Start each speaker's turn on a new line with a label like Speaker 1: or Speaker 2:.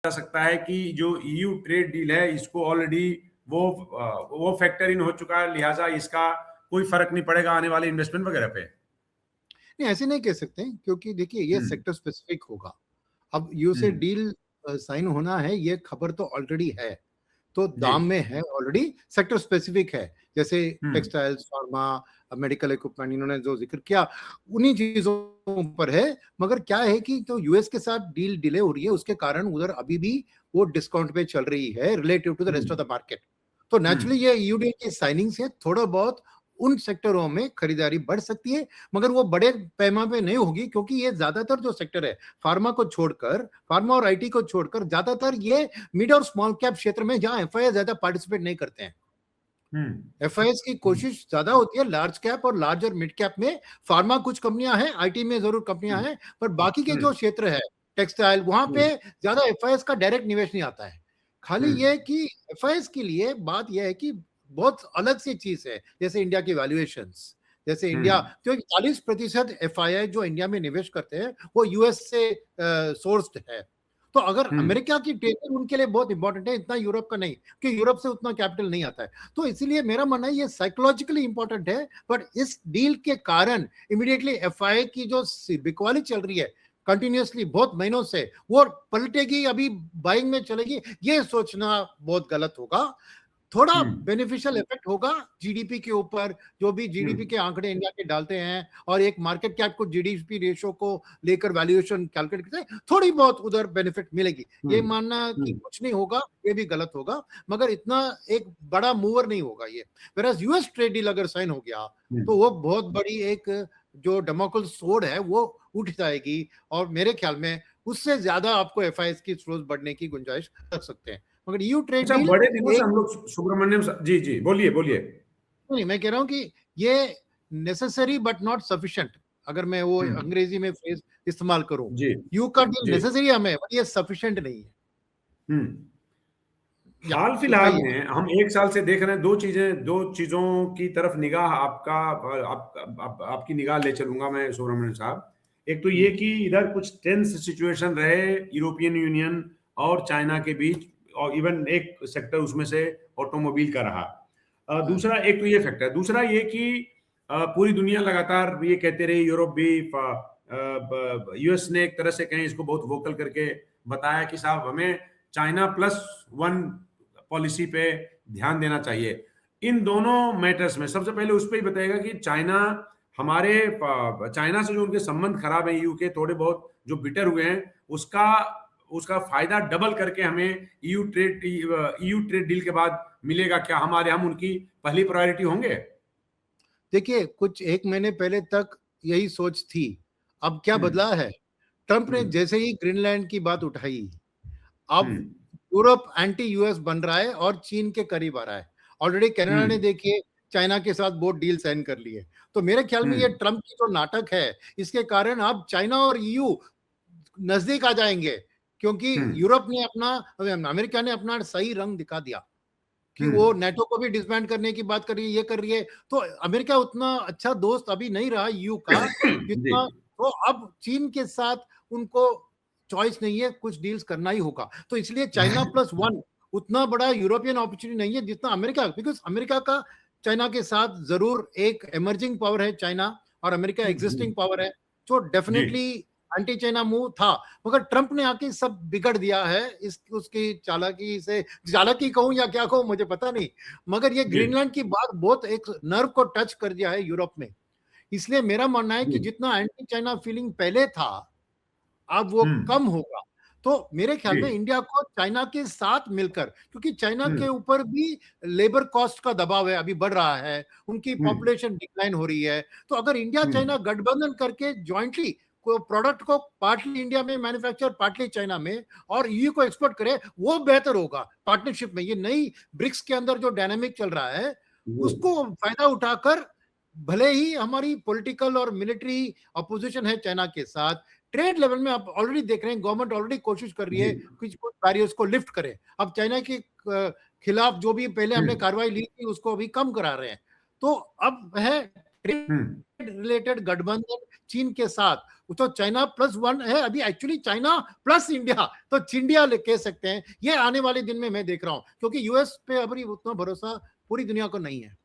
Speaker 1: जा सकता है कि जो ईयू ट्रेड डील है इसको ऑलरेडी वो फैक्टर इन हो चुका है, लिहाजा इसका कोई फर्क नहीं पड़ेगा आने वाले इन्वेस्टमेंट वगैरह पे।
Speaker 2: नहीं, ऐसे नहीं कह सकते, क्योंकि देखिए ये सेक्टर स्पेसिफिक होगा। अब यू से डील साइन होना है, ये खबर तो ऑलरेडी है, तो
Speaker 1: जी।
Speaker 2: दाम में है ऑलरेडी, सेक्टर स्पेसिफिक है। जैसे
Speaker 1: हम्म।
Speaker 2: टेक्सटाइल्स, फार्मा, मेडिकल इक्विपमेंट, इन्होंने जो जिक्र किया उन्हीं चीजों पर है। मगर क्या है कि तो यूएस के साथ डील डिले हो रही है, उसके कारण उधर अभी भी वो डिस्काउंट पे चल रही है relative to the rest of the market. तो नेचुरली ये ईयू डील की साइनिंग से थोड़ा बहुत उन सेक्टरों में खरीदारी बढ़ सकती है, मगर वो बड़े पैमाने पे नहीं होगी, क्योंकि ये ज्यादातर जो सेक्टर है फार्मा को छोड़कर, फार्मा और आईटी को छोड़कर, ज्यादातर ये मिड और स्मॉल कैप क्षेत्र में, जहां एफआईआई ज्यादा पार्टिसिपेट नहीं करते हैं। एफआईएस की कोशिश ज्यादा होती है लार्ज कैप और लार्ज और मिड कैप में। फार्मा कुछ कंपनियां हैं, आईटी में जरूर कंपनियां हैं, पर बाकी के जो क्षेत्र है टेक्सटाइल, वहां पे ज्यादा एफआईएस का डायरेक्ट निवेश नहीं आता है। खाली ये कि एफआईएस के लिए बात यह है कि बहुत अलग सी चीज है, जैसे इंडिया की वैल्यूएशंस। जैसे इंडिया जो 40% एफआईआई जो इंडिया में निवेश करते हैं वो यूएस से सोर्स्ड है। तो अगर अमेरिका की टेकर उनके लिए बहुत इंपॉर्टेंट है, इतना यूरोप का नहीं, क्योंकि यूरोप से उतना कैपिटल नहीं आता है। तो इसीलिए मेरा मानना है ये साइकोलॉजिकली इंपॉर्टेंट है, बट इस डील के कारण इमीडिएटली एफआईआई की जो बिकवाली चल रही है कंटिन्यूअसली बहुत महीनों से, वो पलटेगी, अभी बाइंग में चलेगी, ये सोचना बहुत गलत होगा। थोड़ा बेनिफिशियल इफेक्ट होगा जीडीपी के ऊपर, जो भी जीडीपी के आंकड़े इंडिया के डालते हैं और एक मार्केट कैप को जीडीपी रेशियो को लेकर वैल्यूएशन कैलकुलेट करते हैं, थोड़ी बहुत उधर बेनिफिट मिलेगी। ये मानना कि कुछ नहीं होगा ये भी गलत होगा, मगर इतना एक बड़ा मूवर नहीं होगा ये। वेराज यूएस ट्रेड डील अगर साइन हो गया तो वो बहुत बड़ी एक जो डेमोक्रेटिक सोड है वो उठ जाएगी, और मेरे ख्याल में उससे ज्यादा आपको एफआईएस की स्रोत बढ़ने की गुंजाइश रख सकते हैं। मगर यू ट्रेड
Speaker 1: अच्छा,
Speaker 2: डील
Speaker 1: बड़े दिनों से हम लोग सुब्रमण्यम जी जी बोलिए बोलिए।
Speaker 2: नहीं, मैं कह रहा हूं कि ये नेसेसरी बट नॉट सफिशिएंट, अगर मैं वो अंग्रेजी में फ्रेज इस्तेमाल करूं।
Speaker 1: जी
Speaker 2: यू का डील नेसेसरी हमें, बट ये सफिशिएंट नहीं है।
Speaker 1: हाल फिलहाल में हम 1 साल से देख रहे हैं दो चीजों की तरफ निगाह आपकी निगाह ले चलूंगा मैं सुब्रमण्यम साहब। एक तो ये कि इधर कुछ टेंस सिचुएशन रहे यूरोपियन यूनियन और चाइना के बीच, और इवन एक सेक्टर उसमें से ऑटोमोबाइल का रहा। दूसरा एक तो ये फैक्टर, दूसरा ये कि पूरी दुनिया लगातार ये कहते रही, यूरोप भी, यूएस ने एक तरह से कहें इसको बहुत वोकल करके बताया कि साहब हमें China+1 पॉलिसी पे ध्यान देना चाहिए। इन दोनों मैटर्स में सबसे पहले उस पर ही बताएगा कि चाइना से जो उनके संबंध खराब है ईयू के, थोड़े बहुत जो बिटर हुए हैं, उसका फायदा डबल करके हमें ईयू ट्रेड डील के बाद मिलेगा क्या? हम उनकी पहली प्रायोरिटी होंगे?
Speaker 2: देखिए, कुछ 1 महीने पहले तक यही सोच थी। अब क्या बदला है? ट्रंप ने जैसे ही ग्रीनलैंड की बात उठाई, अब यूरोप एंटी यूएस बन रहा है और चीन के करीब आ रहा है। ऑलरेडी कनाडा ने देखिए चाइना के साथ बहुत डील साइन कर ली है। तो मेरे ख्याल में ये ट्रंप की जो नाटक है, इसके कारण अब चाइना और ईयू नजदीक आ जाएंगे, क्योंकि यूरोप ने अपना, अमेरिका ने अपना सही रंग दिखा दिया कि वो नेटो को भी डिसबैंड करने की बात कर रही है, ये कर रही है। तो अमेरिका उतना अच्छा दोस्त अभी नहीं रहा ईयू का जितना, तो अब चीन के साथ उनको चॉइस नहीं है, कुछ डील्स करना ही होगा। तो इसलिए China+1 उतना बड़ा यूरोपियन अपॉर्चुनिटी नहीं है जितना अमेरिका, बिकॉज अमेरिका का चाइना के साथ जरूर एक इमर्जिंग पावर है चाइना, और अमेरिका एग्जिस्टिंग पावर है, जो डेफिनेटली एंटी चाइना मूव था। मगर ट्रंप ने आके सब बिगड़ दिया है, इस उसकी चालाकी से, चालाकी कहूं या क्या कहूं मुझे पता नहीं, मगर ये ग्रीनलैंड की बात बहुत एक नर्व को टच कर दिया है यूरोप में। इसलिए मेरा मानना है कि जितना एंटी चाइना फीलिंग पहले था, अब वो कम होगा। तो मेरे ख्याल में इंडिया को चाइना के साथ मिलकर, क्योंकि चाइना के ऊपर भी लेबर कॉस्ट का दबाव है, अभी बढ़ रहा है, उनकी पॉपुलेशन डिक्लाइन हो रही है। तो अगर इंडिया चाइना गठबंधन करके ज्वाइंटली को प्रोडक्ट को पार्टली इंडिया में मैन्युफैक्चर, पार्टली चाइना में, और ईयू को एक्सपोर्ट करे, वो बेहतर होगा पार्टनरशिप में। ये नई ब्रिक्स के अंदर जो डायनामिक चल रहा है, उसको फायदा उठाकर, भले ही हमारी पॉलिटिकल और मिलिट्री अपोजिशन है चाइना के साथ, ट्रेड लेवल में आप ऑलरेडी देख रहे हैं गवर्नमेंट ऑलरेडी कोशिश कर रही है कुछ बैरियर्स को लिफ्ट करे। अब चाइना के खिलाफ जो भी पहले हमने कार्रवाई ली थी उसको अभी कम करा रहे हैं। तो अब है ट्रेड रिलेटेड गठबंधन चीन के साथ, तो चाइना +1 है अभी, एक्चुअली चाइना प्लस इंडिया, तो चिंडिया कह सकते हैं। ये आने वाले दिन में मैं देख रहा हूं, क्योंकि यूएस पे अभी उतना भरोसा पूरी दुनिया को नहीं है।